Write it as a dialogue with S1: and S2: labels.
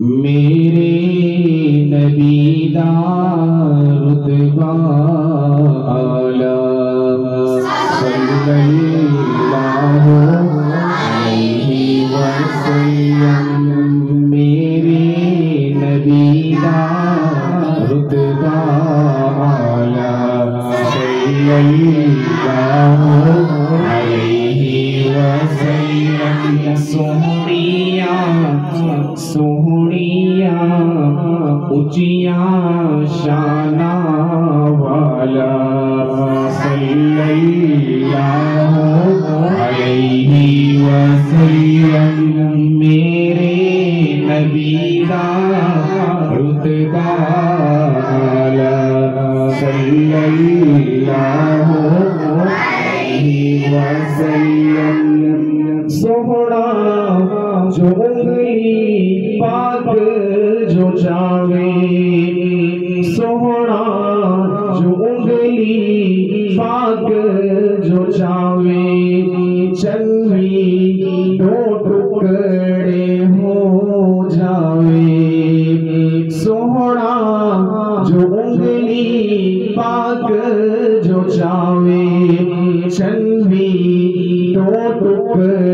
S1: میرے نبی دا رتبہ اعلیٰ صلی اللہ علیہ وسلم، میرے نبی دا رتبہ اعلیٰ صلی اللہ علیہ وسلم، سہنیاں سہنیاں اونچیاں شاناں والا صلی اللہ علیہ وسلم، میرے نبی دا رتبہ اعلیٰ صلی اللہ علیہ وسلم، سوہنا جو انگلی پاک جو چاہے، سوہنا جو انگلی پاک جو چاہے، چلوی دو ٹکڑے ہو جاوے، سوہنا جو انگلی پاک جو چاہے، چلوی دو ٹکڑے